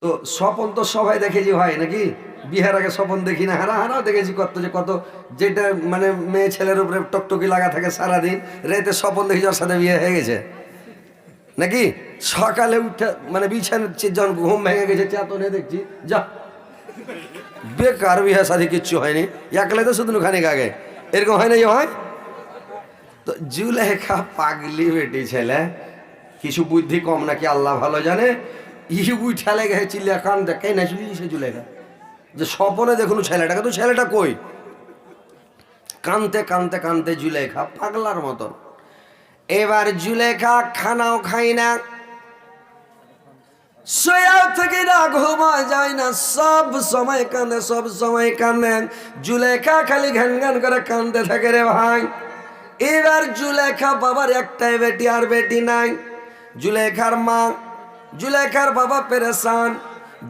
তো স্বপন তো সবাই দেখেছি ভাই নাকি? বিয়ের আগে স্বপন দেখি না, হারাও দেখেছি কত যেটা মানে মেয়ে ছেলের উপরে টকটকি লাগা থাকে সারাদিন, রাতে স্বপন দেখি যার সাথে বিয়ে হয়ে গেছে নাকি? সকালে উঠে মানে বিছানার যখন ঘুম ভেঙে গেছে চেতনে দেখছি যা বেকার, বিয়ে সাথে কিচ্ছু হয়নি, একলাই তো শুধু খানিক আগে এরকম হয় না হয়। তো জুলেখা পাগলি বেটি ছেলে, কিছু বুদ্ধি কম নাকি আল্লাহ ভালো জানে। ঠেলে গেছে চিল্লা কান দেখাই না শুনি সে জুলেখা যে স্বপনে দেখুন ছেলেটাকে, তো ছেলেটা কই? কানতে কানতে কানতে জুলেখা পাগলার মতন। এবার জুলেখা খানাও খাই না, সোয়াও থেকে না, ঘুমা যায় না, সব সময় কান্দে, সব সময় কান্দে। জুলেখা খালি ঘ্যান ঘ্যান করে কান্দতে থাকে রে ভাই। এবার জুলেখা বাবার একটাই বেটি, আর বেটি নাই। জুলেখার মা, জুলেখার বাবা পেরেশান।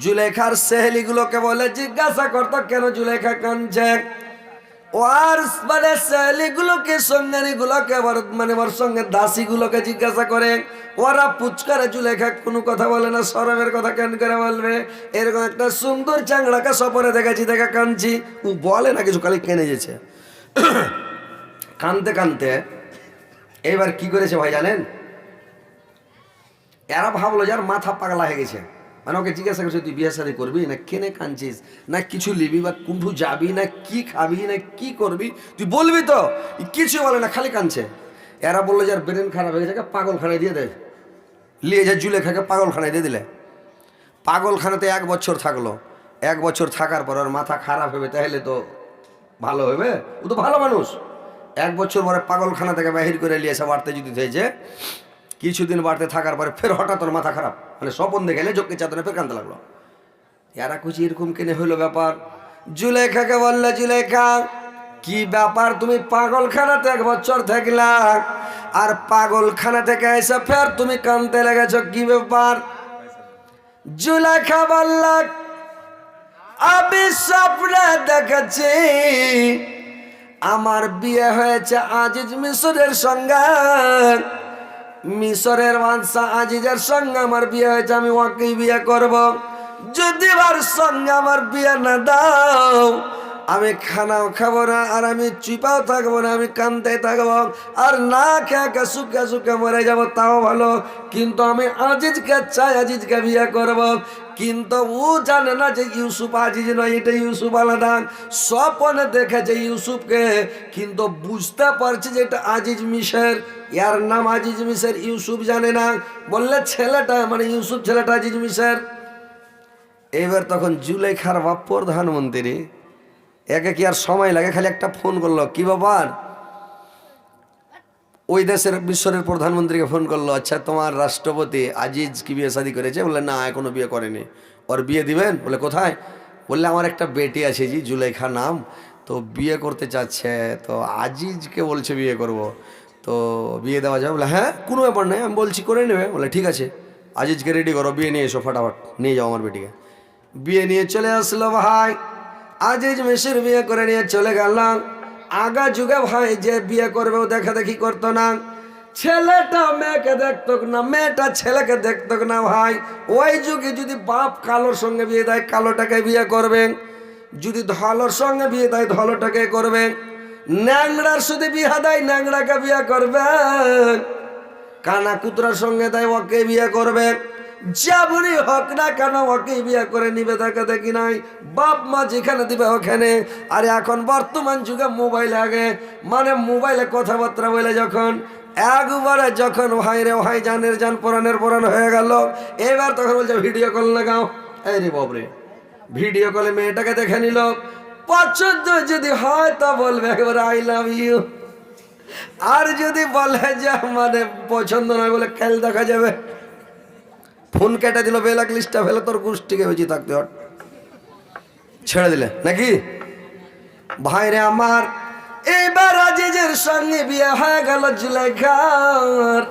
জুলেখার সেহেলিগুলোকে বলে জিজ্ঞাসা করতো কেন জুলেখা কাঁদছে। ওর মানে সেহেলিগুলোকে সঙ্গিনীগুলোকে মানে ওর সঙ্গে দাসীগুলোকে জিজ্ঞাসা করে, ওরা পুচকারে জুলেখা কোনো কথা বলে না, সরমের কথা কেন করে বলবে? এরকম একটা সুন্দর চাংড়াকে সপরে দেখেছি, দেখা কাঁদছি, ও বলে না কিছু, খালি কেনে যেছে কানতে কানতে। এবার কি করেছে ভাই জানেন? এরা ভাবলো যার মাথা পাগলা হয়ে গেছে, মানে ওকে জিজ্ঞাসা করছে তুই বিয়ে শাদী করবি না, কেনে কাঁদছিস, না কিছু নিবি বা কুণ্ঠু যাবি, না কি খাবি, না কি করবি, তুই বলবি তো? কিছু বলে না, খালি কাঁদছে। এরা বললো যার ব্রেন খারাপ হয়ে গেছে পাগলখানায় দিয়ে দেয়, নিয়ে যায় জুলেখাকে পাগলখানায় দিয়ে দিলে। পাগলখানাতে 1 বছর থাকলো। 1 বছর থাকার পর ওর মাথা খারাপ হবে, তাহলে তো ভালো হবে, ও তো ভালো মানুষ। 1 বছর পরে পাগলখানা থেকে বাহির করে নিয়ে এসে বাড়তে যদি হয়েছে, কিছুদিন বাড়তে থাকার পরে ফের হঠাৎ ওর মাথা খারাপ, মানে স্বপন দেখে এলে চোখকে চাদরে ফের কাঁদতে লাগলো। এরা কুচি এরকম কেনে হইলো ব্যাপার? জুলেখাকে বললে জুলেখা কি ব্যাপার, তুমি পাগলখানাতে 1 বছর থাকলা, আর পাগলখানা থেকে এসে ফের তুমি কাঁদতে লেগেছ, কি ব্যাপার? জুলেখা বলল আমি স্বপ্নে দেখেছি আমার বিয়ে হয়েছে আজিজ মিশরের সঙ্গে, মিশরের বাদশাহ আজিজের সঙ্গে আমার বিয়ে হয়েছে, আমি ওকেই বিয়ে করব। যদি ওর সঙ্গে আমার বিয়ে না দাও, আমি খানাও খাবো না, আর আমি চুপাও থাকবো না, আমি কানতে থাকবো, আর না খেয়ে শুকে শুকে মরে যাবো তাও ভালো, কিন্তু আমি আজিজকে চাই, আজিজকে বিয়ে করব। কিন্তু ও জানে না যে ইউসুফ আজিজ নয়, এটা ইউসুফ আলাদা। স্বপনে দেখেছে ইউসুফকে, কিন্তু বুঝতে পারছে যে এটা আজিজ মিশর, এর নাম আজিজ মিশর, ইউসুফ জানে না। বললে ছেলেটা মানে ইউসুফ ছেলেটা আজিজ মিশর। এবার তখন জুলেখার বাপ প্রধানমন্ত্রী, একে কি আর সময় লাগে, খালি একটা ফোন করলো, কি ব্যাপার? ওই দেশের মিশরের প্রধানমন্ত্রীকে ফোন করলো, আচ্ছা তোমার রাষ্ট্রপতি আজিজ কি বিয়ে শাদী করেছে? বললে না এখনো বিয়ে করেনি। ওর বিয়ে দিবেন? বলে কোথায়? বললে আমার একটা বেটি আছে জি, জুলেখা নাম, তো বিয়ে করতে চাচ্ছে, তো আজিজকে বলছে বিয়ে করব, তো বিয়ে দেওয়া যাবে? বলে হ্যাঁ কোনো ব্যাপার নেই, আমি বলছি করে নেবে। বলে ঠিক আছে, আজিজকে রেডি করো, বিয়ে নিয়ে এসো, ফাটাফাট নিয়ে যাও আমার বেটিকে। বিয়ে নিয়ে চলে আসলো ভাই, আজিজ মিশর বিয়ে করে নিয়ে চলে গেলাম। আগা যুগে ভাই যে বিয়ে করবে ও দেখা দেখি করতো না, ছেলেটা মেয়েকে দেখতো না, মেয়েটা ছেলেকে দেখতো না ভাই। ওই যুগে যদি বাপ কালোর সঙ্গে বিয়ে দেয় কালোটাকে বিয়ে করবে, যদি ধলোর সঙ্গে বিয়ে দেয় ধলোটাকে করবে, ন্যাংড়ার যদি বিয়ে দেয় ন্যাংড়াকে বিয়ে করবে, কানা কুতরার সঙ্গে দেয় ওকে বিয়ে করবে, যেমনই হোক না কেন ওকে বিয়ে করে নিবে, দেখা দেখি নাই বাপ মা যেখানে দিবে ওখানে। আর এখন বর্তমান যুগে মোবাইল আগে, মানে মোবাইলে কথাবার্তা বলে যখন একবারে যখন ভাই রে ভাই জানের জান পরাণের পরাণ হয়ে গেল, এবার তখন বলছে ভিডিও কল লাগাও। এই রে বাবরে, ভিডিও কলে মেয়েটাকে দেখে নিল, পছন্দ যদি হয় তা বলবে একেবারে আই লাভ ইউ, আর যদি বলে যে মানে পছন্দ নয় বলে খেল দেখা যাবে, ফোন কেটে দিল, বেলাক লিস্টটা ফেলে তোর গোষ্ঠীকে বেঁচে থাকতে হট, ছেড়ে দিলে নাকি? ভাইরে আমার, এইবার আজিজের সঙ্গে বিয়ে হয়ে গেল জুলেখার।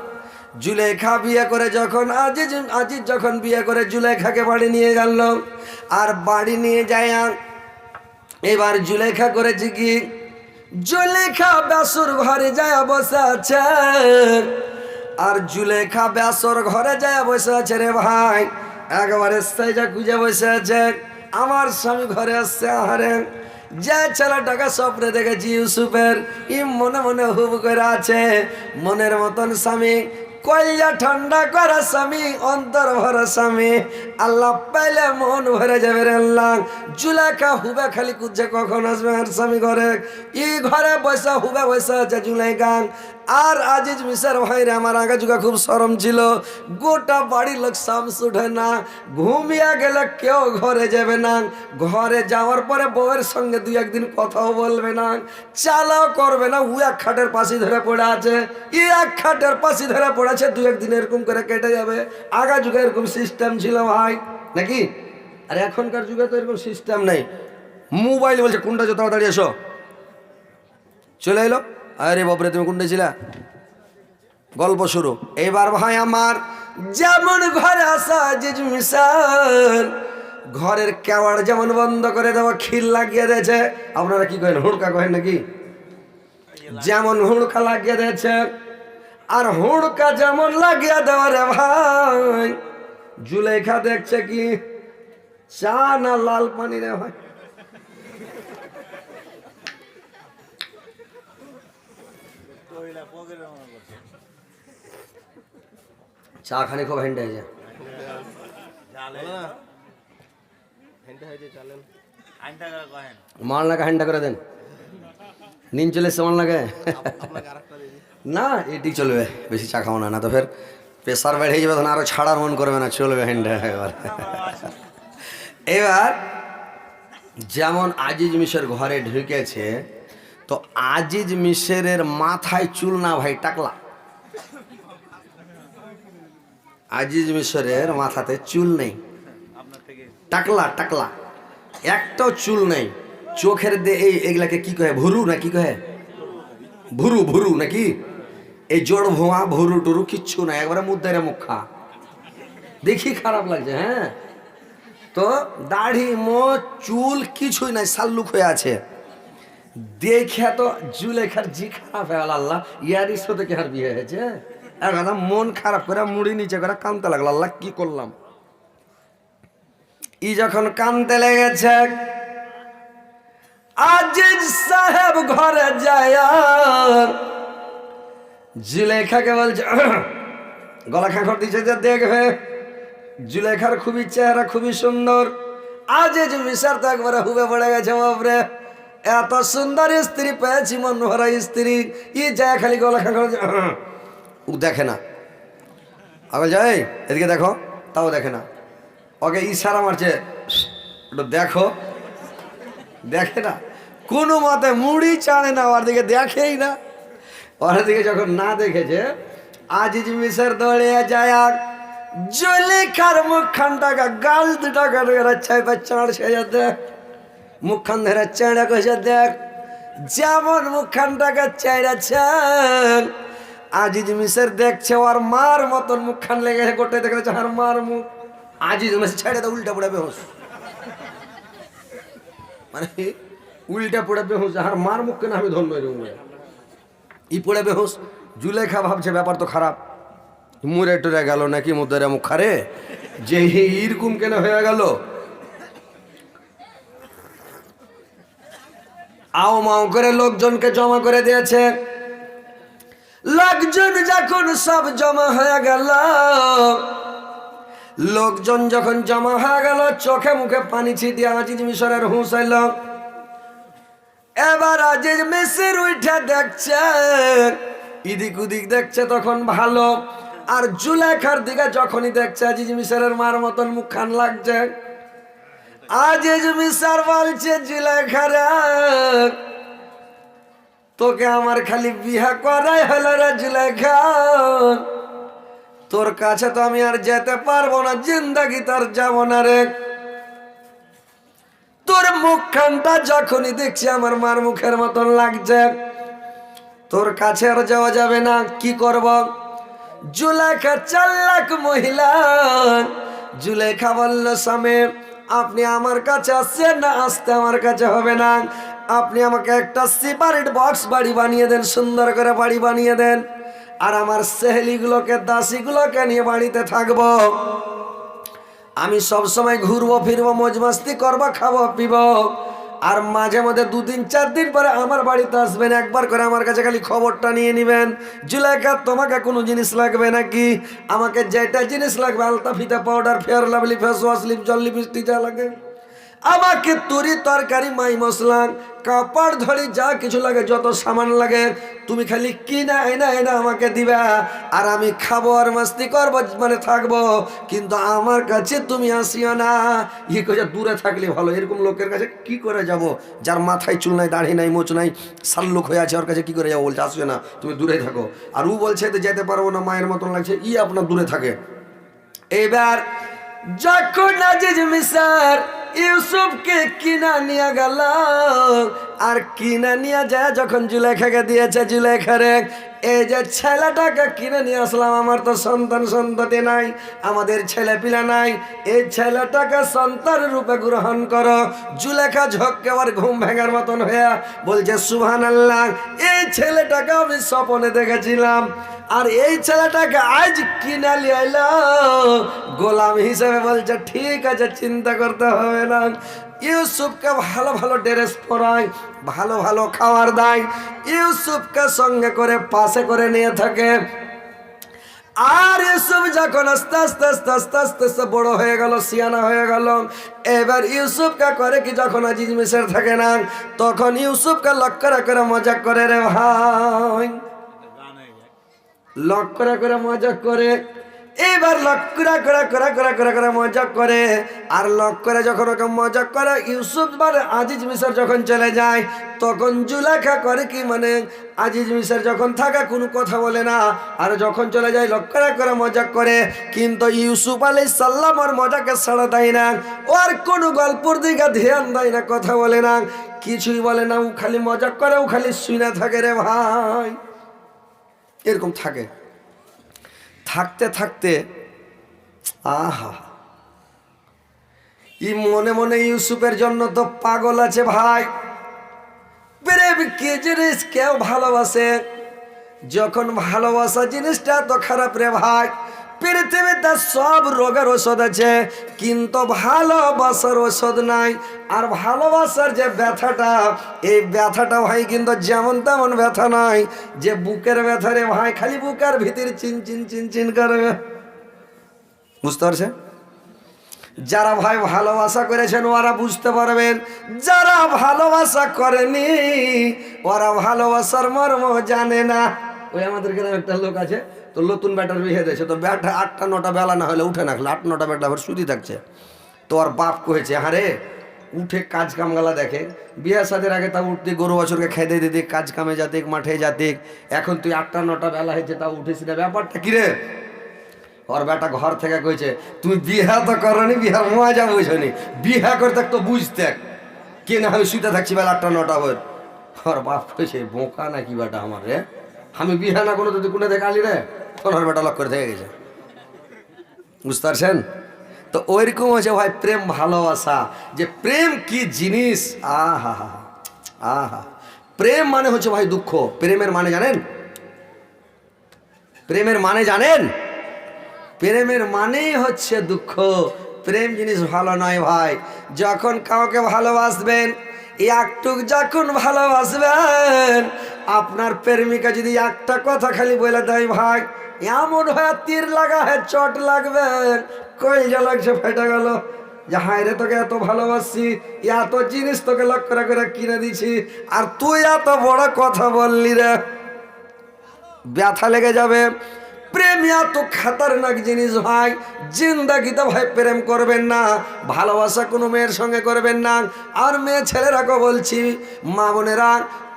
জুলেখা বিয়ে করে যখন আজিজ যখন বিয়ে করে জুলেখাকে বাড়ি নিয়ে গেল, আর বাড়ি নিয়ে যায় এবার জুলেখা করেছে কি, জুলেখা বাসুর ঘরে যায় বসে আছে, আর জুলেখা বেসর ঘরে যায় বসে আছে রে ভাই। একেবারে সাইজা কুজে বসে আছে। আমার স্বামী ঘরে আসছে, আহারে যে ছেলেটাকে স্বপ্নে দেখেছি ইউসুফের, ই মনে মনে হুব করে আছে। মনের মতন স্বামী, কইয়া ঠান্ডা করা স্বামী, অন্তর ভরা স্বামী, আল্লাহ পাইলে মন ভরে যাবে রে আল্লাহ। জুলেখা হুবে খালি খুঁজছে কখন আসবে আর স্বামী ঘরে। ই ঘরে বসা হুবে বসা আছে জুলেখা। আর আজিজ মিশার ভাইরে আমার আগা যুগা খুব শরম ছিল। গোটা বাড়ির লোক শামস উঠে না, ঘুমিয়ে গেলে কেউ ঘরে যাবে না। ঘরে যাওয়ার পরে বউয়ের সঙ্গে দুই একদিন কথাও বলবে না, চালাও করবে না। ও এক খাটের পাশে ধরে পড়ে আছে, ই এক খাটের পাশে ধরে পড়ে আছে। দু একদিন এরকম করে কেটে যাবে। আগা যুগে এরকম সিস্টেম ছিল ভাই, নাকি? আর এখনকার যুগে তো এরকম সিস্টেম নেই। মোবাইল বলছে কোনটা যে তাড়াতাড়ি এসো, চলে এলো। আরে বাপরে তুমি কোনটা ছিলা? গল্প শুরু। এবার ভাই আমার যেমন ঘরে আসা আজিজ মিশার, ঘরের কেওয়াড় যেমন বন্ধ করে দেওয়া, খিল লাগিয়ে দিয়েছে। আপনারা কি করেন, হুড়কা কহেন নাকি? যেমন হুড়কা লাগিয়ে দিয়েছে। আর হুড়কা যেমন লাগিয়ে দেওয়া রে ভাই, জুলেখা দেখছে কি চা না লাল পানি রে ভাই। চা খানে খুব হ্যান্ড হয়ে যায়। মাল নাকা হ্যান্ডা করে দেন, নিন চলে এসছে মাল নাকে। না এটি চলবে, বেশি চা খাও না, না তো ফের প্রেশার বেড়ে যাবে, তখন আরো ছাড়ার মন করবে না, চলবে হ্যান্ডা। এবার যেমন আজিজ মিশর ঘরে ঢুকেছে, তো আজিজ মিশরের মাথায় চুল না ভাই, টাকলা। আজিজ মিশরের মাথাতে চুল নেই, টাকলা টাকলা, একটাও চুল নেই। চোখের এগুলাকে কি কহে, ভুরু না কি কহে, ভুরু ভুরু নাকি? এই জড় ভোয়া ভুরু টুরু কিচ্ছু নাই, একবারে মুদ্দারে মুখা, দেখি খারাপ লাগছে। হ্যাঁ, তো দাড়ি মোচ চুল কিছুই নাই, সাল্লুক হয়ে আছে। দেখে তো জুলেখার জি খারাপ হয়ে গেল, আল্লাহ ইয়ারই সাথে কি আর বিয়ে হয়েছে? একটা মন খারাপ করে মুড়ি নিচে করে কানতে লাগলো, আল্লাহ কি করলাম। ই যখন কানতে লেগেছে, আজিজ সাহেব ঘরে যায়, জুলেখাকে বলছে, গলা খাঁখর দিচ্ছে যে দেখবে। জুলেখার খুবই চেহারা খুবই সুন্দর। আজিজ মিশর তো একবারে হুবে পড়ে গেছে, বাপরে এত সুন্দর স্ত্রী পেয়েছি, মন ভরা স্ত্রী। ই যায় খালি গলা খাঁখর, ও দেখে না। আগে যাই এদিকে দেখো, তাও দেখে না। ওকে ইশারা মারছে, দেখো, দেখে না। কোনো মতে মুড়ি চাড়ে না, ওর দিকে দেখেই না। ওর দিকে যখন না দেখেছে, আজিজ মিশর দৌড়ে যায়, জুলেখার মুখখানটাকে গাল দুটা করে চাইপা চাঁড় সেজে দেখ, মুখখান ধরে চেঁড়ে কষে দেখ। যেমন মুখখানটাকে চেড়েছেন, আজিজ মিশর দেখছে ওর মার মতন মুখখান লেগে গোটে দেখেছে আর মার মুখ। আজিজ মিশর ছেড়ে তো উল্টা পড়ে বেহুশ, মানে উল্টা পড়ে বেহুশ, আর মার মুখ কেন আমি ধন্য ই পড়ে বেহুশ। জুলেখা ভাবছে ব্যাপার তো খারাপ, মুড়ে টুরে গেল নাকি মুদ্রে মুখারে, যে এরকম কেন হয়ে গেল। আও মাও করে লোকজনকে জমা করে দিয়েছে। লোকজন যখন সব জমা হয়ে গেল, লোকজন যখন জমা হয়ে গেল, চোখে মুখে পানি ছিটিয়ে আজিজ মিশরের হুঁশ এল। এবার আজিজ মিশর উঠে দেখছে, ইদিক উদিক দেখছে তখন ভালো। আর জুলেখার দিকে যখনই দেখছে, আজিজ মিশরের মার মতন মুখখান লাগছে। আজিজ মিশর বলছে, জুলেখারে তোকে আমার খালি বিহা করাই হলো রে জুলেখা, তোর কাছে তো আমি আর যেতে পারবো না, জিন্দাগি তার যাবো না রে। তোর মুখখানটা যখনই দেখছি আমার মার মুখের মতন লাগছে, তোর কাছে আর যাওয়া যাবে না। কি করব? জুলেখা চালাক মহিলা। জুলেখা বলল, স্বামী আপনি আমার কাছে আসছেন না, আসতে আমার কাছে হবে না। আপনি আমাকে একটা সিপারেট বক্স বাড়ি বানিয়ে দেন, সুন্দর করে বাড়ি বানিয়ে দেন, আর আমার সেহেলিগুলোকে দাসীগুলোকে নিয়ে বাড়িতে থাকবো। আমি সব সময় ঘুরবো ফিরবো, মজ মাস্তি করবো, খাবো পিবো, আর মাঝে মধ্যে 2-3-4 দিন পরে আমার বাড়িতে আসবেন, একবার করে আমার কাছে খালি খবরটা নিয়ে নেবেন। জুলেখা তোমাকে কোনো জিনিস লাগবে নাকি? আমাকে যেটা জিনিস লাগবে, আলতা ফিতা powder fair lovely face wash lip gel lipstick যা লাগে, আমাকে তরি তরকারি মাই মশলা কাপড় ধরি যা কিছু লাগে, যত সামান লাগে, তুমি খালি কিনা এনা এনা আমাকে দিবা, আর আমি খাবো আর মাস্তি করবো, মানে থাকবো, কিন্তু আমার কাছে তুমি আসিও না। ই করে দূরে থাকলে ভালো। এরকম লোকের কাছে কি করে যাব? যার মাথায় চুল নাই, দাড়ি নাই, মোচ নাই, শাল্লুক হয়ে আছে, ওর কাছে কি করে যাবো? বলছে আসবে না, তুমি দূরে থাকো। আর ও বলছে তো যেতে পারবো না, মায়ের মতন লাগছে, আপনার দূরে থাকে। এবার যখন আজিজ মিসার ইউসুফকে কিনা নিয়ে গেল, আর কিনা নিয়ে যায় যখন জুলেখাকে দিয়েছে, জুলেখারে এই যে ছেলেটাকে কিনে নিয়ে আসলাম, আমার তো সন্তান সন্ততি নাই, আমাদের ছেলে পিলা নাই, এই ছেলেটাকে সন্তান রূপে গ্রহণ করো। জুলেখা ঝক্কে আবার ঘুম ভেঙার মতন হয়ে বলছে সুবহানাল্লাহ, এই ছেলেটাকে আমি স্বপ্নে দেখেছিলাম, আর এই ছেলেটাকে আজ কিনে নিয়ে এলো গোলাম হিসেবে। বলছে ঠিক আছে, চিন্তা করতে হবে না। ইউসুফকে ভালো ভালো ড্রেস পরায়, ভালো ভালো খাবার দেয়, ইউসুফকে সঙ্গে করে পাশে করে নিয়ে থাকে। আর ইউসুফ যখন আস্তে আস্তে আস্তে আস্তে আস্তে আস্তে বড় হয়ে গেল, সিয়ানা হয়ে গেল, এবার ইউসুফকে করে কি, যখন আজিজ মিসর থাকে না, তখন ইউসুফকে লক্ষ্য করে মজা করে, রে ভাই লক্ষ্য করে মজা করে। এবার করে মজা করে, আর করে যখন ওকে মজা করে, ইউসুফ মানে আজিজ মিসর যখন চলে যায়, তখন জুলেখা করে কি, মানে আজিজ মিসর যখন থাকে কোনো কথা বলে না, আর যখন চলে যায় লক্ষ্য করে মজা করে। কিন্তু ইউসুফ আলাইহিস সালাম ওর মজাকে ছাড়া দেয় না, ওর কোনো গল্পর দিকে ধ্যান দেয় না, কথা বলে না, কিছুই বলে না, ও খালি মজা করে, ও খালি শুনে থাকে। রে ভাই এরকম থাকে। থাকতে থাকতে আহা, ই মনে মনে ইউসুফের জন্য তো পাগল আছে ভাই। প্রেম কি জিনিস কেউ ভালোবাসে, যখন ভালোবাসা জিনিসটা তো খারাপ রে ভাই। পৃথিবীতে সব রোগের ওষুধ আছে, কিন্তু ভালোবাসার ওষুধ নাই। আর ভালোবাসার যে ব্যথাটা, এই ব্যথাটা ভাই কিন্তু যেমন তেমন ব্যথা নয়, যে বুকের ব্যথা রে ভাই, খালি বুকের ভিতর চিন করবে। বুঝতে পারছেন? যারা ভাই ভালোবাসা করেছেন ওরা বুঝতে পারবেন, যারা ভালোবাসা করেনি ওরা ভালোবাসার মর্ম জানে না। ওই আমাদের গ্রামে একটা লোক আছে, তো নতুন ব্যাটার বিয়ে দিয়েছে, তো ব্যাটা 8টা-9টা বেলা না হলে উঠে না, 8-9টা বেটা আবার শুধু থাকছে। তো ওর বাপ কহেছে, হারে উঠে কাজ কামগালা দেখে, বিয়ে সাদের আগে তা উঠতে গরু বছরকে খেতে দিতে, কাজ কামে যাতে, মাঠে যাতে, এখন তুই 8টা-9টা বেলা হয়েছে তা উঠেছি না, ব্যাপারটা কিরে? ওর বেটা ঘর থেকে কইছে, তুমি বিহা তো করনি, বিহার মজা বুঝনি, বিহা করতে তো বুঝতে কে না, আমি শুতে থাকছি বেলা 8টা-9টা বই। ওর বাপ কইছে, বোকা নাকি বেটা আমার রে, আমি বিহা না কোনো যদি কোনে দেখালি রে, ওর বেটা লক করে থেকে গেছে। বুঝতে পারছেন? তো ওইরকম হচ্ছে ভাই প্রেম ভালোবাসা, যে প্রেম কি জিনিস। আহা আহা, প্রেম মানে হচ্ছে ভাই দুঃখ। প্রেমের মানে জানেন? প্রেমের মানে জানেন? প্রেমের মানেই হচ্ছে দুঃখ। প্রেম জিনিস ভালো নয় ভাই। যখন কাউকে ভালোবাসবেন, একটুক যখন ভালোবাসবেন, আপনার প্রেমিকা যদি একটা কথা খালি বলে দেয় ভাই, এমন হয় তীর লাগা হয়, চট লাগবে, কইজা লাগছে ফেটে গেল, যে হায় রে তোকে এত ভালোবাসি, এত জিনিস তোকে লক্ষ্য করে কিনে দিছি, আর তুই এত বড় কথা বললি রে, ব্যথা লেগে যাবে। প্রেম এত খাতারনাক জিনিস ভাই, জিন্দাগিতে ভাই প্রেম করবেন না, ভালোবাসা কোনো মেয়ের সঙ্গে করবেন না। আর মেয়ে ছেলেরাকে বলছি, মা বোনেরা,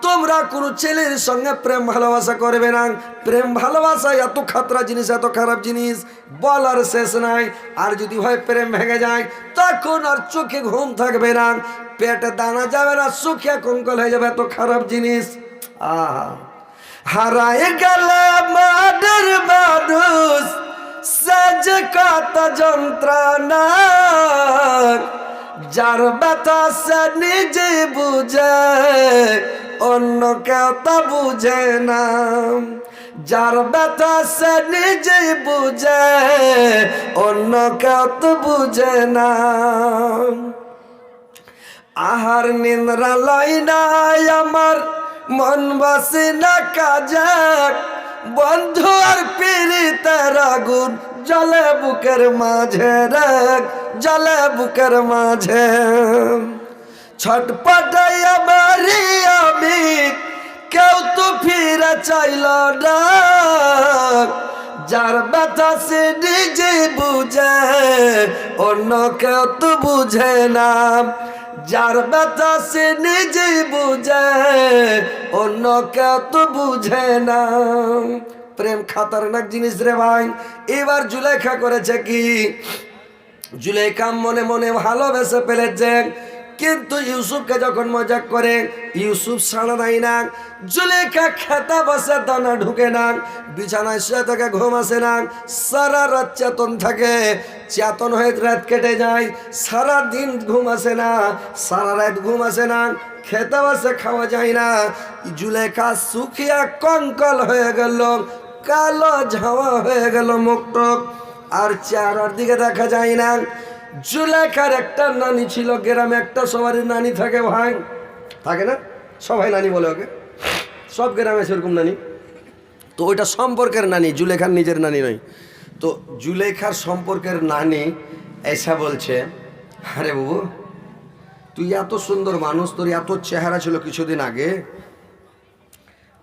তোমরা কোনো ছেলের সঙ্গে প্রেম ভালোবাসা করবে না। প্রেম ভালোবাসা এত খাতরা জিনিস, এত খারাপ জিনিস, বলার শেষ নাই। আর যদি ভাই প্রেম ভেঙে যায়, তখন আর চোখে ঘুম থাকবে না, পেটে দানা যাবে না, চোখে কঙ্কল হয়ে যাবে, এত খারাপ জিনিস। আহা, হারায় গেলে আমাদের মানুষ, সাজে কত যন্ত্রণা, যার ব্যথা সে নিজে বুঝে, অন্য কেউ তা বুঝে না। যার ব্যথা সে নিজেই বুঝে, অন্য কেউ তো বুঝে না। আহার নিন্দ্রা লয় নাই আমার, মন বসে না কাজে, বন্ধু আর পীড়িতের আগুন জ্বলে বুকের মাঝে রে, জ্বলে বুকের মাঝে। ছটপটাইয়া বাড়ি আমি, কেউ তো ফিরে চাইল না। যার ব্যথা সে নিজে বুঝে, অন্য কেউ তো বুঝে না। যার ব্যথা সে নিজে বুঝে, অন্য কেউ তো বুঝে না। প্রেম খাতারনাক জিনিস রে ভাই। এবার জুলেখা করেছে কি, জুলেখা মনে মনে ভালোবেসে ফেলেছে, কিন্তু ইউসুফকে যখন মজাক করে, ইউসুফ সাড়া দেয় না। জুলেখা খেতে বসে, দানা ঢুকে না, বিছানায় শুয়ে থাকে, ঘুম আসে না, সারা রাত চেতন থাকে, চেতন হয়ে রাত কেটে যায়, সারা দিন ঘুম আসে না, সারা রাত ঘুম আসে না, খেতে বসে খাওয়া যায় না। জুলেখা শুকিয়া কঙ্কাল হয়ে গেল, কালো ঝাওয়া হয়ে গেল মুখটক, আর চেহারার দিকে দেখা যায় না। জুলেখার একটা নানি ছিল গ্রামে, একটা সবারই নানি থাকে ভাই, থাকে না? সবাই নানি বলে ওকে, সব গ্রামে সেরকম নানি। তো ওইটা সম্পর্কের নানি, জুলেখার নিজের নানি নয়। তো জুলেখার সম্পর্কের নানি এসা বলছে, আরে বাবু তুই এত সুন্দর মানুষ, তোর এত চেহারা ছিল কিছুদিন আগে,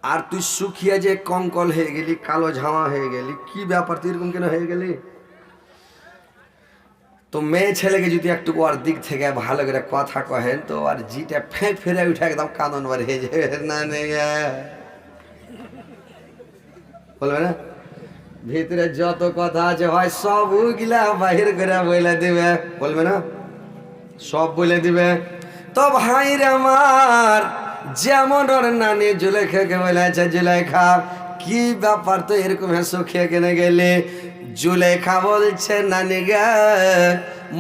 আর তুই শুকিয়ে যে কঙ্কল হয়ে গেলি, কালো ঝামা হয়ে গেলি, কি ব্যাপার, তুই এরকম কেন হয়ে গেলি? তো মেয়ে ছেলেকে যদি একটু ওর দিক থেকে ভালো করে কথা কহেন, তো আর জিটা ফেরে উঠে একদম কাঁদন বার হয়ে যাবে, না বলবে না? ভিতরে যত কথা আছে ভাই সব ওইগুলা বাহির করে বলে দিবে, বলবে না? সব বলে দিবে। তো ভাই রে আমার, যেমন ওর নানি জুলেখাকে বলেছে, জুলেখা কি ব্যাপার, তো এরকম শুকিয়ে কেনে গেলে? জুলেখা বলছে, নানি গে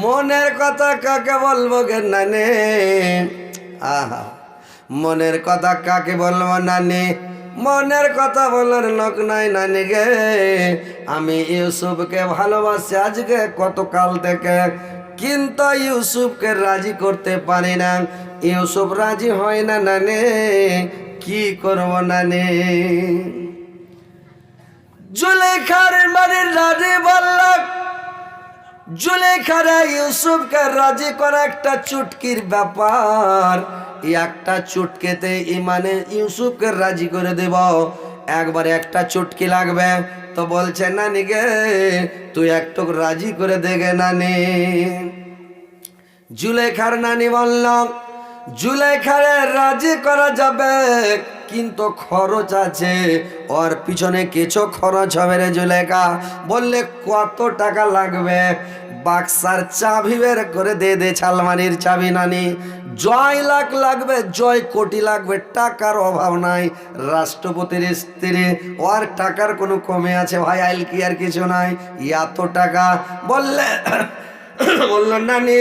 মনের কথা কাকে বলবো গে নানি, আহা মনের কথা কাকে বলবো নানি, মনের কথা বলার লোক নাই নানি গে। আমি ইউসুফকে ভালোবাসি আজকে কত কাল থেকে, কিন্তু ইউসুফকে রাজি করতে পারি না, ইউসুফ রাজি হয় না নানি, কি করব নানি? জুলেখার বাড়ির রাজি বলল, জুলেখারা ইউসুফকে রাজি করা একটা চুটকির ব্যাপার, একটা চুটকেতে ইমানে ইউসুফকে রাজি করে দেব, একবারে একটা চুটকি লাগবে। তো বলছে, নানি গে তুই একটু রাজি করে দেগে নানি। জুলেখার নানি বলল, জুলেখারে রাজি করা যাবে, কিন্তু খরচ আছে, ওর পিছনে কিছু খরচ হবে রে। জুলেখা বললে, কত টাকা লাগবে? বাক্সার চাবি বের করে দে ছালমানির চাবি নানি। জয় লাখ লাগবে, জয় কোটি লাগবে, টাকার অভাব নাই। রাষ্ট্রপতির স্ত্রী, ওর টাকার কোনো কমে আছে ভাই, আইল কি আর কিছু নাই, এত টাকা। বললে বলল, নানি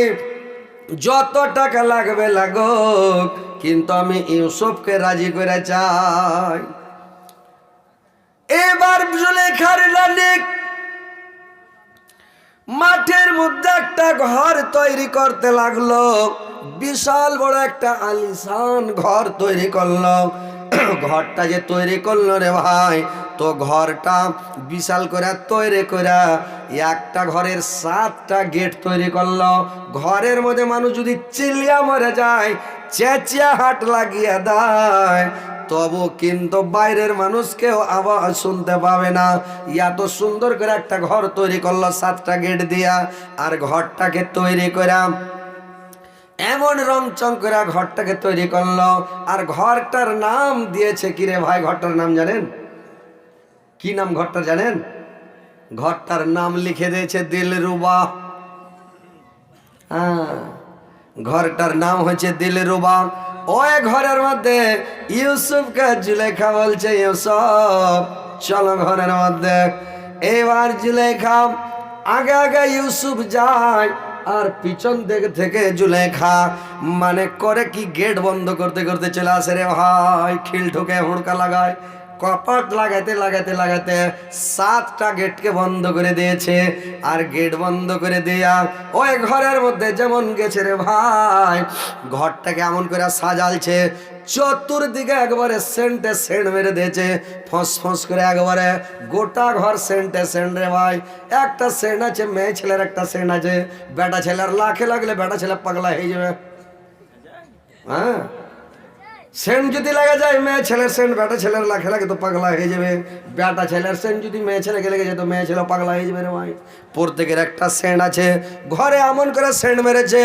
যত টাকা লাগবে লাগুক, কিন্তু আমি ইউসুফকে রাজি করে চাই। এবার জুলেখার নানি মাঠের মধ্যে একটা ঘর তৈরি করতে লাগলো, বিশাল বড় একটা আলিশান ঘর তৈরি করলো। ঘরটা যে তৈরি করলো রে ভাই, তো ঘরটা বিশাল করে তৈরি করে একটা ঘরের 7টা গেট তৈরি করলো। ঘরের মধ্যে মানুষ যদি চিল্লিয়া মরে যায়, চেঁচিয়া হাট লাগিয়ে দেয়, তবু কিন্তু বাইরের মানুষকেও আওয়াজ শুনতে পাবে না। এত সুন্দর করে একটা ঘর তৈরি করলো 7টা গেট দিয়া, আর ঘরটাকে তৈরি করে এমন রংচং করে ঘরটাকে তৈরি করলো। আর ঘরটার নাম দিয়েছে কি রে ভাই? ঘরটার নাম জানেন কি নাম? ঘরটা জানেন? ঘরটার নাম লিখে দিয়েছে দিলরুবা। ঘরটার নাম হচ্ছে দিলরুবা। ওই ঘরের মধ্যে ইউসুফকে জুলেখা বলছে, ইউসুফ চলো ঘরের মধ্যে। এবার জুলেখা আগে আগে ইউসুফ যায়, আর পিছন দিক থেকে জুলেখা মানে করে কি গেট বন্ধ করতে করতে চলে আসে রে ভাই। খিল ঠুকে হুড়কা লাগায়, কপাট লাগাতে লাগাতে লাগাতে 7টা গেটকে বন্ধ করে দিয়েছে। আর গেট বন্ধ করে দেয়া ওই ঘরের মধ্যে যেমন গেছে রে ভাই, ঘরটাকে এমন করে সাজালছে, চতুর্দিকে একবারে সেন্টে সেন্ট মেরে দিয়েছে, ফস ফস করে একবারে গোটা ঘর সেন্টে সেন্ট রে ভাই। একটা সেন্ট আছে মেয়ে ছেলের, একটা সেন্ট আছে বেটা ছেলের। লাখে লাগলে বেটা ছেলে পাগলা হয়ে যাবে। হ্যাঁ, সেন্ট যদি লাগা যায় মেয়ে ছেলের সেন্ট, বেটা ছেলের লাখে লাগে তো পাগলা হয়ে যাবে। বেটা ছেলের সেন্ট যদি মেয়ে ছেলেকে লেগে যায় তো মেয়ে ছেলে পাগলা হয়ে যাবে রে ভাই। প্রত্যেকের একটা সেন্ট আছে। ঘরে এমন করে সেন্ট মেরেছে,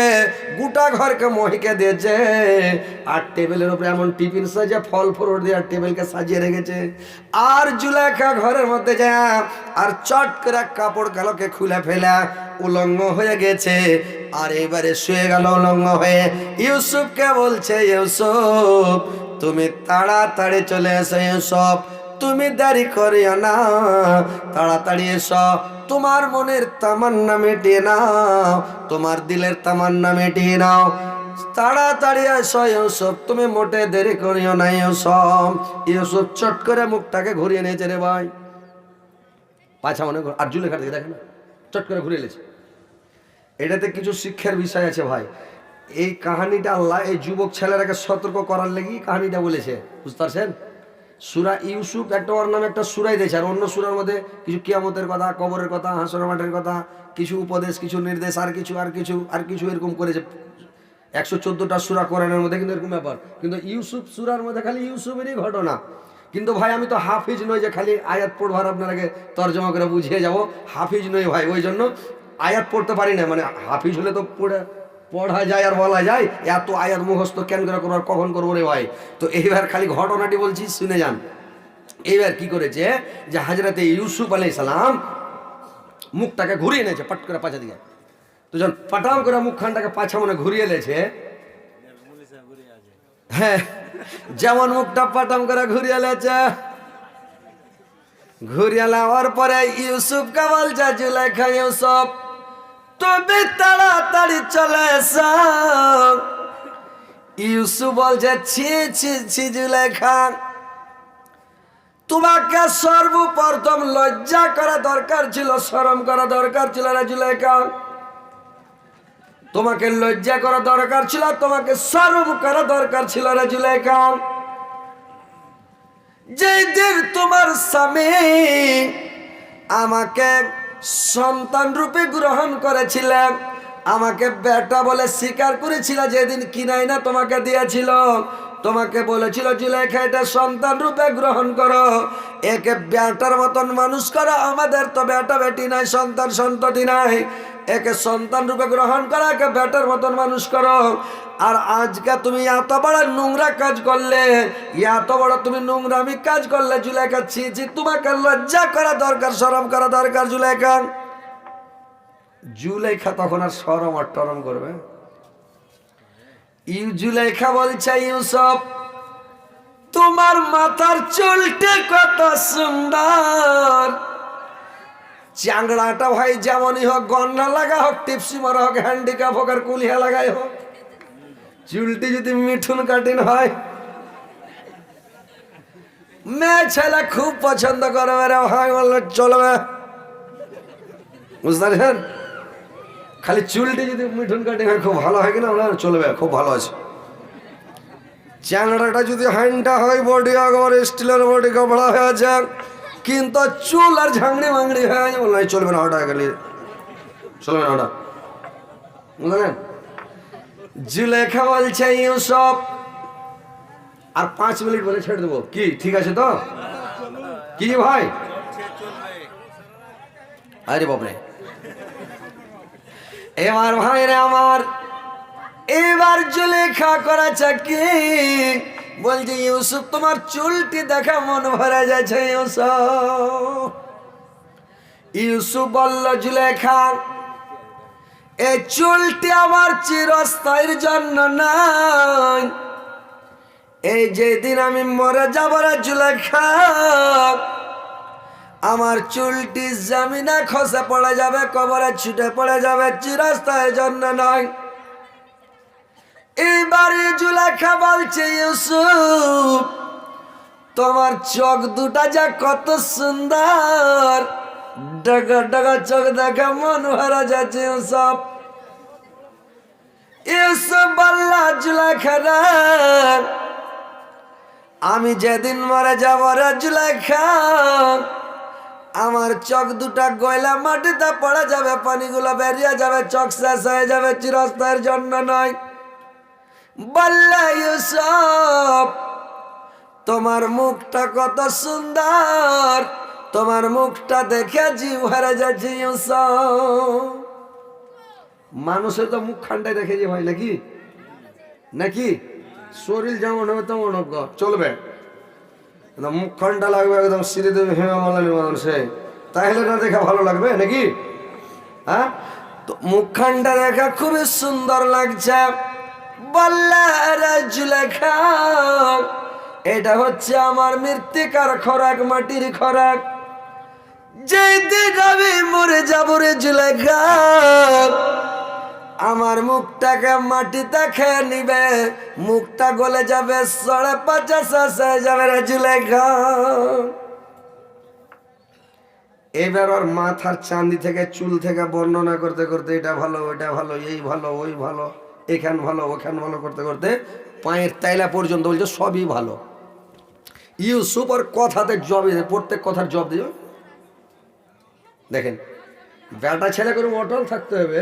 গোটা ঘরকে মহিকে দিয়েছে। আর টেবিলের উপরে এমন টিফিন সাজিয়ে ফল ফ্রুট দিয়ে টেবিলকে সাজিয়ে রেখেছে। আর জুলেখা ঘরের মধ্যে যায় আর চট করে কাপড় কালোকে খুলে ফেলা উলঙ্গ হয়ে গেছে। আর এবারে শুয়ে গেল উলঙ্গ হয়ে। ইউসুফকে বলছে, ইউসুফ তুমি তাড়াতাড়ি চলে এসো, ইউসুফ তুমি দেরি করিও না, তাড়াতাড়ি এসো, তোমার মনের তামান্না মিটিয়ে নাও, তোমার দিলের তামান্না মিটিয়ে নাও, তাড়াতাড়ি এসো ইউসুফ, তুমি মোটে দেরি করিও না ইউসুফ। ইউসুফ চট করে মুখটাকে ঘুরিয়ে নিয়েছে রে ভাই, পাছা মনে আর জুলেখার দিকে দেখে না, চট করে ঘুরিয়ে নিয়েছে। এটাতে কিছু শিক্ষার বিষয় আছে ভাই। এই কাহিনীটা আল্লাহ এই যুবক ছেলেরাকে সতর্ক করার লেগে কাহিনীটা বলেছে, বুঝতে পারছেন? সূরা ইউসুফ একটা ওর নামে একটা সূরাই দিয়েছে, আর অন্য সূরার মধ্যে কিছু কিয়ামতের কথা, কবরের কথা, হাসর মাঠের কথা, কিছু উপদেশ, কিছু নির্দেশ, আর কিছু এরকম করেছে। 114টা সূরা কোরআনের মধ্যে কিন্তু এরকম ব্যাপার। কিন্তু ইউসুফ সূরার মধ্যে খালি ইউসুফেরই ঘটনা। কিন্তু ভাই আমি তো হাফিজ নই যে খালি আয়াত পড়বার আপনাকে তর্জমা করে বুঝিয়ে যাব, হাফিজ নই ভাই, ওই জন্য আয়াত পড়তে পারি না। মানে হাফিজ হলে তো পড়া যায় আর বলা যায়, এত আয়াত মুখস্থ কেন করে করবার, কখন করবো রে ভাই। তো এইবার খালি ঘটনাটি বলছি, শুনে যান। এইবার কি করেছে যে হযরতে ইউসুফ আলাইহিস সালাম মুখটাকে ঘুরিয়ে নিয়েছে পট করে পাছা দিকে। তো যখন পাটাম করে মুখখানটাকে পাছা মনে ঘুরিয়ে নিয়েছে, হ্যাঁ যেমন মুখটা পাটাম করে ঘুরিয়ে নিয়েছে, ঘুরিয়ে নেওয়ার পরে ইউসুফকে বলছে, জুলেখা ইউসুফ তুমি তাড়াতাড়ি চলে এসো। ইউসুফ বলছে, ছি ছি ছি জুলেখা, তোমাকে সর্বপ্রথম লজ্জা করা দরকার ছিল, শরম করা দরকার ছিল না জুলেখা, তোমাকে লজ্জা করা দরকার ছিল, তোমাকে শরম করা দরকার ছিল না জুলেখা। যেদিন তোমার স্বামী আমাকে সন্তান রূপে গ্রহণ করেছিলেন, আমাকে বেটা বলে স্বীকার করেছিল, যেদিন কিনাই না তোমাকে দিয়েছিল, তোমাকে বলেছিল জুলেখা এটা সন্তান রূপে গ্রহণ করো, একে বেটার মতন মানুষ করো, আমাদের তো বেটা বেটি নাই, সন্তান সন্ততি নাই, একে সন্তান রূপে গ্রহণ করো, একে বেটার মতন মানুষ করো। আর আজকে তুমি এত বড় নোংরা কাজ করলে, এত বড় তুমি নোংরামি কাজ করলে জুলেখা, ছি ছি, তোমাকে লজ্জা করা দরকার, শরম করা দরকার জুলেখা। জুলেখা তখন আর শরম আর টরম করবে? জুলেখা বলছে, ইউসুফ তোমার মাথার চুলটি কত সুন্দর, চাংড়াটা ভাই যেমনই হোক, গন্না লাগা হোক, টিপসি মারা হোক, হ্যান্ডিক্যাপ হোক, আর কুলিয়া লাগাই হোক, চুলটি যদি মিঠুন কাটিন হয়, মেয়ে ছেলে খুব পছন্দ করবে রে ভাই, বললে চলবে, বুঝতে পারছেন? খালি চুলটি যদি মিঠুন কাটিং হয় খুব ভালো হয় কিনা, চলবে, খুব ভালো আছে। চ্যাংড়াটা যদি হ্যান্ডটা হয়, বডি একবার স্টিলের বডি কাপড়া হয়ে আছে, কিন্তু চুল আর ঝাংড়ি মাংড়ি হয়ে আছে, বললাম চলবে না, ওটা গেলে চলবে না, ওটা বুঝলেন? জুলেখা বলছে, ইউসুফ আর 5 মিনিট বলে ছেড়ে দেবো, কি ঠিক আছে তো? কি ভাই? আরে বাপরে, এবার ভাইরে আমার, এবার জুলেখা করেছে কি, বলছে ইউসুফ তোমার চুলটি দেখা মন ভরে যাচ্ছে ইউসুফ। ইউসুফ বলল, জুলেখা এই চুলটি আমার চিরস্থায়ীর জন্য নাই, এই যেদিন আমি মরে যাব রে জুলেখা, আমার চুলটি জমিনে খসে পড়ে যাবে, কবরে ছুটে পড়ে যাবে, চিরস্থায়ীর জন্য নয়। এইবারে জুলেখা বলছে, ইউসুফ তোমার চোখ দুটা যা কত সুন্দর, ডগা ডগা চোখ দেখা মন ভরা যাচ্ছে। সব ইউসুফ আল্লাহ জুলাইখা, আমি যেদিন মরে যাব রে জুলাইখা, আমার চোখ দুটা গয়লা মাটিতে পড়ে যাবে, পানিগুলো বেরিয়ে যাবে, চোখ শেষ হয়ে যাবে, চিরস্থায়ের জন্য নয়। বললা ইউসুফ, তোমার মুখটা কত সুন্দর, তোমার মুখটা দেখে জিভ হারা যাচ্ছে। ইউসুফ, মানুষের তো মুখ খানটাই দেখে যে হয় নাকি নাকি শরীর যেমন হবে তেমন চলবে, মুখ খানটা লাগবে একদম শ্রীদেবী হেমামালিনীর মতন, সে তাহলে না দেখা ভালো লাগবে নাকি? হ্যাঁ, তো মুখখানটা দেখা খুবই সুন্দর লাগছে। বললা জুলেখা, এটা হচ্ছে আমার মৃত্তিকার খোরাক, মাটির খোরাক। যেই দিন আমি মরে যাব রে জুলেখা, আমার মুখটাকে মাটিতে খেয়ে নিবে, মুখটা গলে যাবে, 50 হয়ে যাবে রে জুলেখা। এবার ওর মাথার চাঁদি থেকে চুল থেকে বর্ণনা করতে করতে এটা ভালো, ওইটা ভালো, এই ভালো, ওই ভালো, এখান ভালো, ওখান ভালো করতে করতে পায়ের তাইলা পর্যন্ত বলছে সবই ভালো। ইউসুফ ওর কথাতে জব, প্রত্যেক কথার জব দিয়ে। দেখেন, বেটা ছেলে করে অটল থাকতে হবে,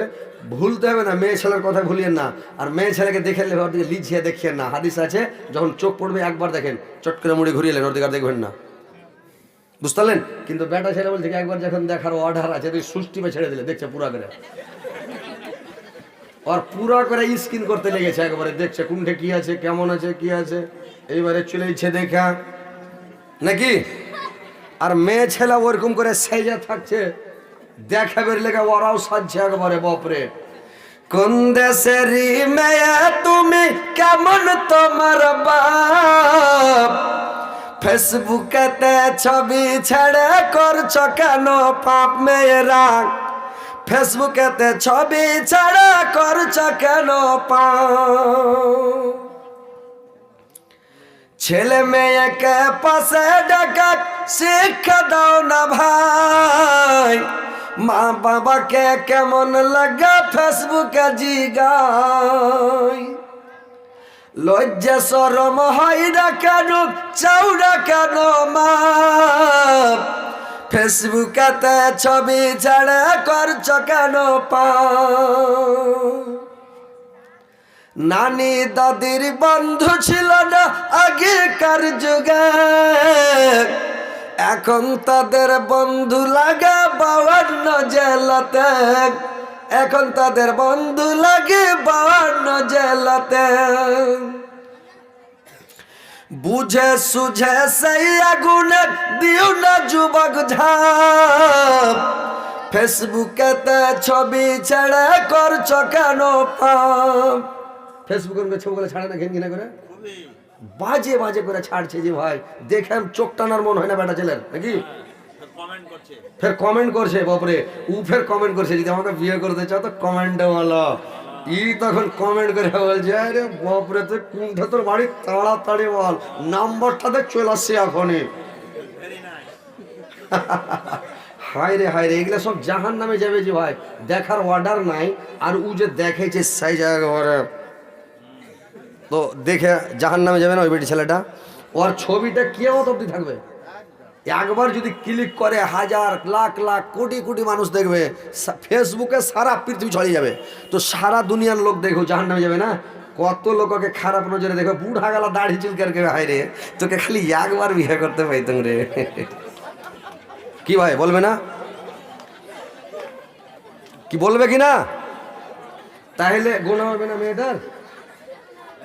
ভুলতে হবে না, মেয়ে ছেলের কথা ভুলিয়েন না। আর মেয়ে ছেলেকে দেখে ওর দিকে লিঝিয়ে দেখিয়েন না। হাদিস আছে, যখন চোখ পড়বে একবার দেখেন, চট করে মুড়ি ঘুরিয়ে ওর দিকে আর দেখবেন না, বুঝতে পারলেন? কিন্তু বেটা ছেলে বলছে একবার যখন দেখার অর্ডার আছে, তুই সুষ্টিমে ছেড়ে দিলে দেখছে পুরা করে, আর পুরা করে স্কিন করতে লেগেছে একবারে, দেখছে কোনটা কি আছে, কেমন আছে, কি আছে, এইবারে চলে ইচ্ছে দেখা নাকি। আর মেয়ে ছেলে ওরকম করে সেজে থাকছে, দেখাবের লেগে ওরাও সাজছে একবারে, বাপরে। কোন দেশেরই মেয়ে তুমি, কেমন তোমার বাপ, ফেসবুকেতে ছবি ছেড়ে করছো কেন পাপ মেয়েরা, ফেসবুকেতে ছবি ছেড়ে করছো কেন পাপ। ছেলে মেয়েকে পাশে ডাকা শিক্ষা দাও না ভাই, মা বাবাকে কেমন লাগা ফেসবুকে জিগাই। লজ্জা শরম হয় না কেন, চাউরা কেন মা, ফেসবুকেতে ছবি ছেড়ে করছো কেন পাপ। নানি দাদির বন্ধু ছিল না আগেকার যুগে, এখন তাদের বন্ধু লাগে 52 জেলাতে, এখন তাদের বন্ধু লাগে 52 জেলাতে। বুঝে সুঝে সেই আগুনে দিও না যুবক ঝাঁপ, ফেসবুকেতে ছবি ছেড়ে করছো কেন পাপ। ফেসবুকে ছবিগুলো ছাড়ে না ঘেন ঘিনা করে, বাজে বাজে করে ছাড়ছে যে ভাই, দেখে চোখ টানার মন হয় না বেটা ছেলের নাকি। ফের কমেন্ট করছে, বাপরে, ও ফের কমেন্ট করছে, যদি আমাকে বিয়ে করতে চাও তো কমেন্টে বলো। ই তখন কমেন্ট করে বলছে, আরে বাপরে, তুই কোনটা তোর বাড়ি, তাড়াতাড়ি বল, নাম্বারটাতে চলে আসছে এখনই। হায় রে হায় রে, এগুলো সব জাহান নামে যাবে যে ভাই, দেখার অর্ডার নাই। আর ও যে দেখেছে সেই জায়গা, তো দেখে জাহান নামে যাবে না ওই বেটি ছেলেটা। ওর ছবিটা কিয়ামত অবধি থাকবে। একবার যদি ক্লিক করে হাজার লাখ লাখ কোটি কোটি মানুষ দেখবে, ফেসবুকে সারা পৃথিবী ছড়িয়ে যাবে। তো সারা দুনিয়ার লোক দেখো, জাহান নামে যাবে না। কত লোককে খারাপ নজরে দেখো, বুড়া গেলা দাড়ি চুলকার কে, হায় রে তোকে খালি একবার বিয়ে করতে পাইতাম রে। কি ভাই বলবে না, কি বলবে কি না? তাহলে গোনা হবে না মেয়েটার?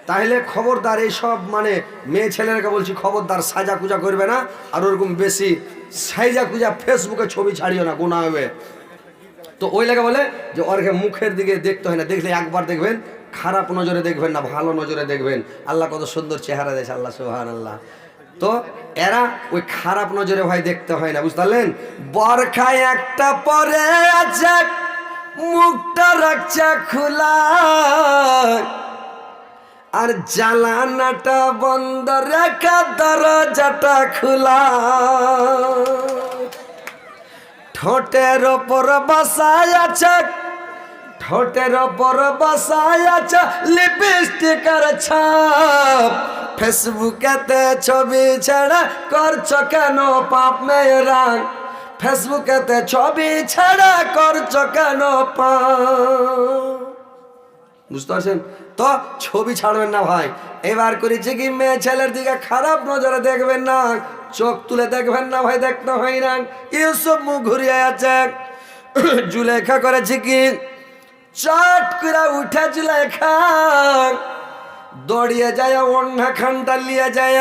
তাহলে খবরদার, এইসব মানে মেয়ে ছেলেরাকে বলছি, খবরদার সাজা কুজা করবে না। আর ওরকম বেশি সাজা কুজা ফেসবুকে ছবি ছাড়িও না, গোনা হবে। তো ওই লেগে বলে যে ওরকে মুখের দিকে দেখতে হয় না, দেখলে একবার দেখবেন, খারাপ নজরে দেখবেন না, ভালো নজরে দেখবেন। আল্লাহ কত সুন্দর চেহারা দিয়েছে, আল্লাহ সুবহানাল্লাহ। তো এরা ওই খারাপ নজরে ভাই দেখতে হয় না, বুঝতে পারলেন? বরখায় একটা পরে আছে, মুখটা রাখছে খোলা, আর জ্বালানাটা বন্ধ রেখা দরজাটা খোলা, ঠোঁটের ওপর বসায় আছে, ঠোঁটের ওপর বসায় আছে লিপস্টিকের ছাপ। ফেসবুকেতে ছবি ছেড়ে করছো কেন পাপ মেয়েরা, ফেসবুকেতে ছবি ছেড়ে করছো কেন পাপ। বুঝতে পারছেন তো? ছবি ছাড়বেন না ভাই। এবার করেছে কি, মেয়ে ছেলের দিকে খারাপ নজরে দেখবেন না, চোখ তুলে দেখবেন না ভাই, দেখতে হয় না। ইউসুফ মুখ ঘুরিয়ে আছে, জুলেখা করেছে কি, চট করে উঠে জুলেখা দৌড়িয়ে যায়, ওড়না খানটা লিয়ে যায়।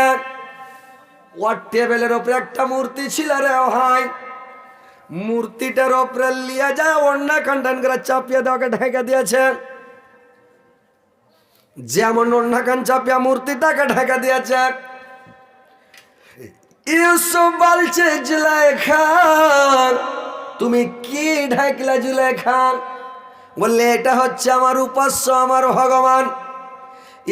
ওর টেবিলের ওপরে একটা মূর্তি ছিল রে ভাই, মূর্তিটার ওপরে লিয়ে যায়, ওড়না খানটা করে চাপিয়ে দেওয়াকে ঢেকে দিয়েছে। যেমন ওড়না খান চাপিয়া মূর্তিটাকে ঢেকে দিয়েছে, ইউসুফ বলছে জুলেখা তুমি কি ঢাকলা? জুলেখা বললে এটা হচ্ছে আমার উপাস্য, আমার ভগবান।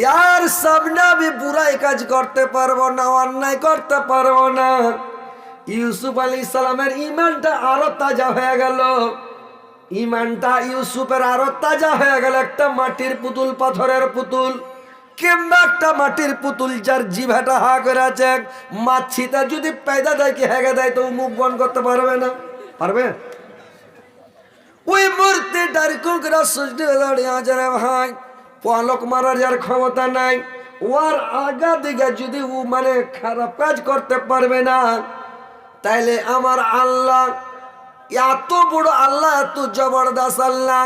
ইয়ার সামনে আমি বুরাই কাজ করতে পারবো না, অন্যায় করতে পারবো না। ইউসুফ আলাইহিস সালামের ঈমানটা আরো তাজা হয়ে গেল, ঈমানটা ইউসুফের আরো তাজা হয়ে গেল। একটা মাটির পুতুল, পাথরের পুতুল কিংবা একটা মাটির পুতুল যার জিভাটা হা করে আছে, মাছিটা যদি পেদা দেয় কি হেগে দেয়, তো মুখ বন্ধ করতে পারবে না? পারবে? ওই মূর্তিটার কুকরা সুজতে দাঁড়িয়ে আছে রে ভাই, পলক মারার যার ক্ষমতা নাই, ওর আগা দিকে যদি ও মানে খারাপ কাজ করতে পারবে না, তাইলে আমার আল্লাহ এত বড় আল্লাহ, এত জবরদস্ত আল্লাহ,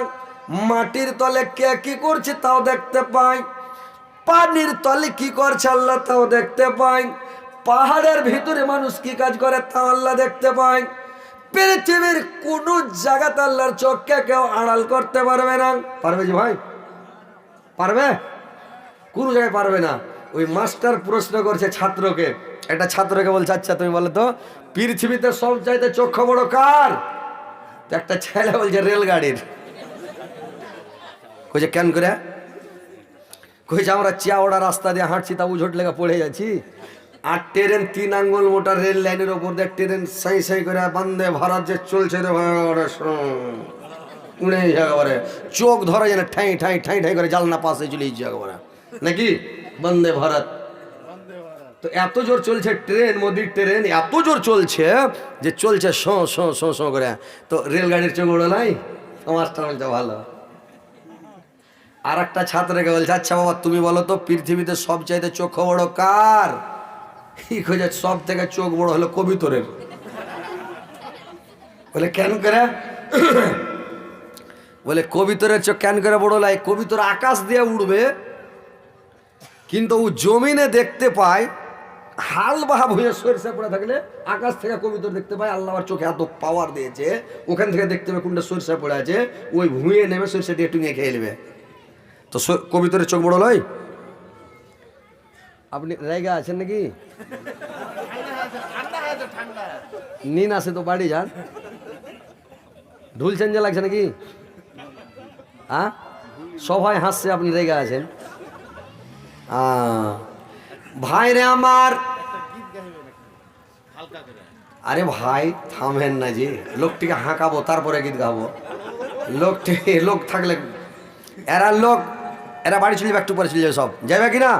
মাটির তলে কে কি করছে তাও দেখতে পাই, পানির তলে কি করছে আল্লাহ তাও দেখতে পাই, পাহাড়ের ভিতরে মানুষ কি কাজ করে তাও আল্লাহ দেখতে পাই। পৃথিবীর কোন জায়গাতে আল্লাহর চোখকে কেউ আড়াল করতে পারবে না। পারবে জি ভাই? পারবে? কোন জায়গায় পারবে না। ওই মাস্টার প্রশ্ন করছে ছাত্রকে, একটা ছাত্রকে বলছে আচ্ছা তুমি বলো তো পৃথিবীতে সব চাইতে চক্ষু বড় কার? একটা ছেলে বলছে রেলগাড়ির। কইছে কেন করে? কইছে আমরা চিয়াওড়া রাস্তা দিয়ে হাঁটছি, তা উঝোট লেগে পড়ে যাচ্ছি, আর ট্রেন 3 আঙ্গুল মোটা রেল লাইনের ওপর দিয়ে ট্রেন সাই সাই করে বন্দে ভারত যে চলছে রে উড়ে একেবারে চোখ ধরা যেন ঠাই ঠাই ঠাই ঠাই করে জালনা পাশে চলে যাচ্ছে একেবারে, নাকি বন্দে ভারত। তো এত জোর চলছে ট্রেন, মোদির ট্রেন এত জোর চলছে যে চলছে শো শো শো শো করে। তো রেলগাড়ির চোখ বড় নাই, মাস্টার বলছে ভালো। আর একটা ছাত্রকে বলছে আচ্ছা বাবা তুমি বলো তো পৃথিবীতে সবচাইতে চোখ বড় কার? খোঁজে সব থেকে চোখ বড় হলো কবিতরের। বলে কেন করে? বলে কবিতরের চোখ কেন করে বড় লাই? কবিতর আকাশ দিয়ে উড়বে, কিন্তু ও জমিনে দেখতে পায় হাল বাহা ভুঁয়ে সরিষা পড়ে থাকলে আকাশ থেকে কবিতর দেখতে পায়। আল্লাহ আমার চোখে এত পাওয়ার দিয়েছে, ওখান থেকে দেখতে পাবে কোনটা সরিষা পড়ে আছে, ওই ভুঁয়ে নেমে সরিষা দিয়ে টুঙে খেয়ে নেবে। তো কবিতরের চোখ বড় নয়? আপনি জায়গা আছেন নাকি? নিন আসে তো বাড়ি যান। ঢুলছেন যে লাগছে নাকি? হ্যাঁ সবাই হাসছে, আপনি জায়গা আছেন। ভাই রে আমার, আরে ভাই থামেন না যে, লোকটিকে হাঁকাবো তারপরে গীত গাবো। লোক থাকলে এরা বাড়ি চলে যাবে, একটু পরে চলে যাবে, সব যাবে কিনা?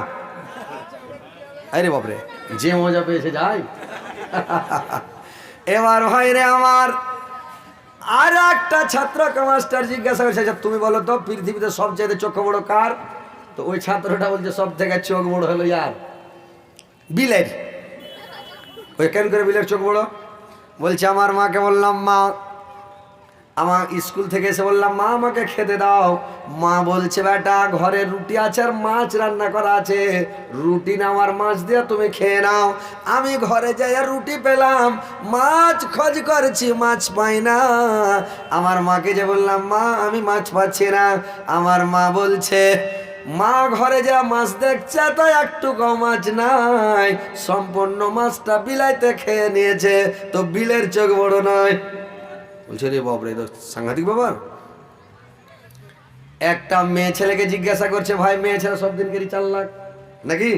আরে বাপরে যে মজা পেয়েছে যায়। এবার ভাই রে আমার, আর একটা ছাত্রকে মাস্টার জিজ্ঞাসা করছে তুমি বলো তো পৃথিবীতে সবচেয়ে চোখ বড় কার? তো ওই ছাত্রটা বলছে সব থেকে চোখ বড় হলো ইয়ার বিলের। ওই কেন করে বিলের চোখ বড়? বলছে আমার মাকে বললাম মা, আমার স্কুল থেকে এসে বললাম মা আমাকে খেতে দাও। মা বলছে বেটা ঘরে রুটি আছে আর মাছ রান্না করা আছে, রুটি না আমার মাছ দিয়ে তুমি খেয়ে নাও। আমি ঘরে যাই আর রুটি পেলাম, মাছ খোঁজ করেছি মাছ পাই না। আমার মাকে যে বললাম মা আমি মাছ পাচ্ছি না, আমার মা বলছে মা ঘরে যা মাছ দেখছে তো একটুকু মাছ নাই, সম্পূর্ণ মাছটা বিলাইতে খেয়ে নিয়েছে, তো বিলের চোখ বড় নয়। বলছে রে বাপরে তো সাংঘাতিক ব্যাপার। একটা মেয়ে ছেলেকে জিজ্ঞাসা করছে, ভাই মেয়ে ছেলে সব দিনকারই 4 লাখ নাকি?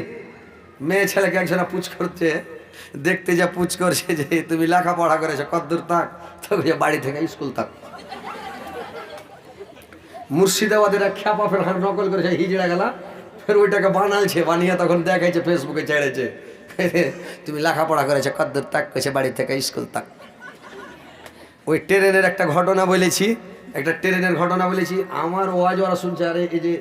মেয়ে ছেলেকে একজনা পুছ করছে, দেখতে যা পুছ করছে যে তুমি লেখাপড়া করেছো কতদূর তাক, তো বাড়ি থেকে স্কুল তাক। মুর্শিদাবাদের এক খ্যাপা ফের নকল করেছে হিজড়া গেলা, ফের ওইটাকে বানালছে, বানিয়ে তখন দেখাইছে ফেসবুকে ছেড়েছে, তুমি লেখাপড়া করেছো কতদূর তাক, করেছে বাড়ি থেকে স্কুল তাক। ওই ট্রেনের একটা ঘটনা বলেছি, আমার ওয়াজ ওরা শুনছে, আরে এই যে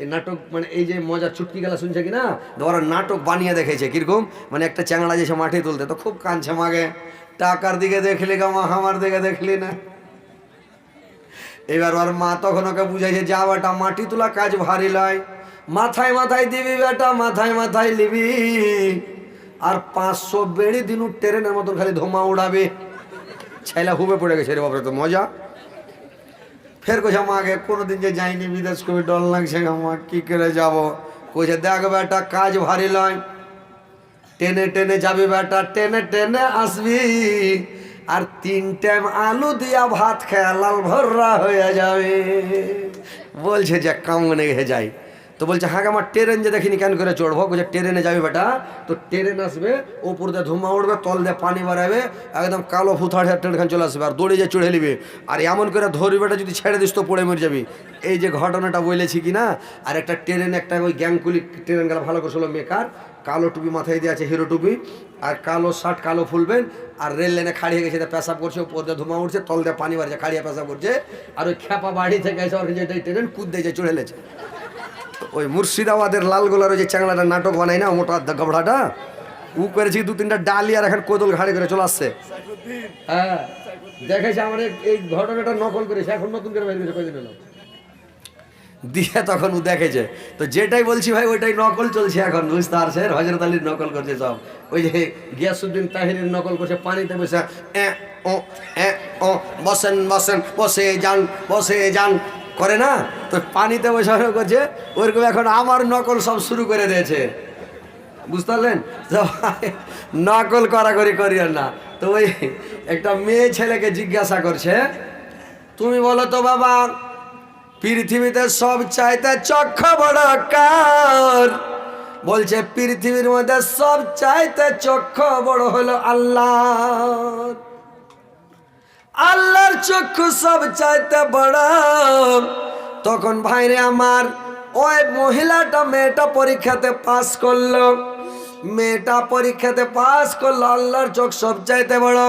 এই নাটক মানে এই যে মজার চুটকি গেলা শুনছে কিনা, ওরা নাটক বানিয়ে দেখেছে কিরকম, মানে একটা চ্যাংড়া যেসে মাঠে তুলতে তো খুব কাঁদছে মাগে, টাকার দিকে দেখলি গা মা, আমার দিকে দেখলি না। এবার ওর মা তখন ওকে বুঝাইছে, যা বেটা মাটি তোলা কাজ ভারী লয়, মাথায় মাথায় দিবি বেটা, মাথায় মাথায় নিবি, আর 500 বেড়ি দিনু ট্রেনের মতন খালি ধোঁয়া উড়াবে। ছেলে হুবে পড়ে গেছে, রে বাপরে তো মজা। ফের কোথাও মাকে কোনোদিন যে যাইনি বিদেশ, খুবই ডর লাগছে মা, কি করে যাব? কোথায় দেখ বেটা কাজ ভারী লয়, টেনে টেনে যাবি বেটা, টেনে টেনে আসবি, আর 3 টাইম আলু দিয়া ভাত খেয়ে লাল ভর্রা হয়ে যাবে। বলছে যে কামনে ঘে যাই, তো বলছে হ্যাঁ আমার ট্রেন যে দেখিনি কেন করে চড়বো? বলছে ট্রেনে যাবি বেটা, তো ট্রেন আসবে, ওপর দিয়ে ধুমা উঠবে, তল দিয়ে পানি বাড়াবে, একদম কালো ফুথাড় ট্রেনখান চলে আসবে, আর দৌড়ে যে চড়ে নিবি, আর এমন করে ধরবি বেটা, যদি ছেড়ে দিস তো পড়ে মরে যাবি। এই যে ঘটনাটা বলেছি কি না। আর একটা ট্রেন, একটা ওই গ্যাংকুলি ট্রেন গেলা ভালো করে মেকার, কালো টুপি মাথায় দিয়ে আছে, হিরো টুপি, আর কালো শার্ট, কালো ফুলবেন, আর রেল লাইনে খাড়িয়ে গেছে, পেশাব করছে, ওপর দিয়ে ধুমা উঠছে, তল দিয়ে পানি বাড়ছে, খাড়িয়ে পেশাব করছে, আর ওই খ্যাপা বাড়ি থেকে এসে ওর যে ট্রেন কুদ দিয়ে চড়ে লেছে। ওই মুর্শিদাবাদের লালগোলার ওই যে চ্যাংলাটা নাটক বানাই না, মোটা গাবড়াটা, উ করেছি 2-3টা ডালি, আর এখন কোদল ঘাড়ে করে চলে আসছে। হ্যাঁ দেখেছে আমার এই ঘটনাটা নকল করেছে, এখন নতুন করে বের করেছে কয়দিন হলো দিয়ে, তখন ও দেখেছে। তো যেটাই বলছি ভাই ওইটাই নকল চলছে এখন, বুঝতে পারছেন? হযরত আলীর নকল করছে সব, ওই যে গিয়াসউদ্দিন তাহিরের নকল করছে, পানিতে বসে বসেন বসেন বসে যান বসে যান করে না, তো পানিতে বসানো করছে ওরকম। এখন আমার নকল সব শুরু করে দিয়েছে, বুঝতে পারলেন? নকল করাকরি করিও না। তো ওই একটা মেয়ে ছেলেকে জিজ্ঞাসা করছে, তুমি বলো তো বাবা, পৃথিবীতে সব চাইতে চক্ষু বড় কার? বলছে পৃথিবীর মধ্যে সব চাইতে চক্ষু বড় হলো আল্লাহ, আল্লাহর চক্ষু সব চাইতে বড়। তখন ভাইরে আমার, ওই মহিলাটা মেয়েটা পরীক্ষাতে পাস করলো, আল্লাহর চোখ সব চাইতে বড়।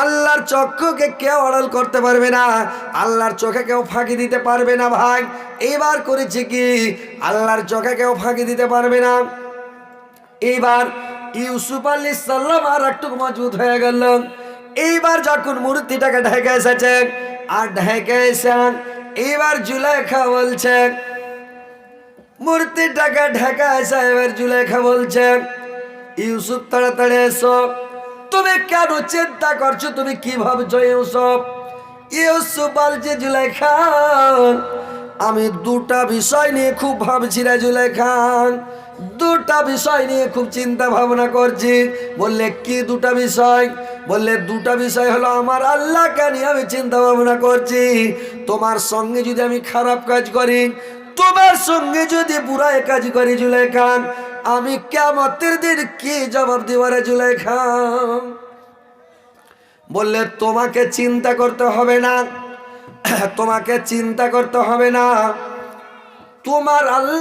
আল্লাহর চক্ষুকে কেউ আড়াল করতে পারবে না, আল্লাহর চোখে কেউ ফাঁকি দিতে পারবে না ভাই। এইবার করেছি কি, আল্লাহর চোখে কেউ ফাঁকি দিতে পারবে না। এইবার ইউসুফ আলাইহিস সালাম আর একটু মজবুত হয়ে গেল। এইবার যখন মূর্তিটাকে ঢেকে এসেছে, আর ঢেকে এসে এইবার জুলেখা বলছে, মূর্তিটাকে ঢেকে এসে এবার জুলেখা বলছে, ইউসুফ তাড়াতাড়ি এসো, তুমি কেন চিন্তা করছো, তুমি কি ভাবছো ইউসুফ? ইউসুফ বলছে, জুলেখা আমি 2টা বিষয় নিয়ে খুব ভাবছি রে জুলেখা, 2টা বিষয় নিয়ে খুব চিন্তা ভাবনা করছি। বললে কি 2টা বিষয়? বললে 2টা বিষয় হলো, আমার আল্লাহকে নিয়ে আমি চিন্তা ভাবনা করছি। তোমার সঙ্গে যদি আমি খারাপ কাজ করি, তোমার সঙ্গে যদি বুড়াই কাজ করি জুলেখা, আমি কিয়ামতের দিন কি জবাব দিব রে জুলেখা? বললে তোমাকে চিন্তা করতে হবে না, তোমাকে চিন্তা করতে হবে না, তোমার আল্লাহ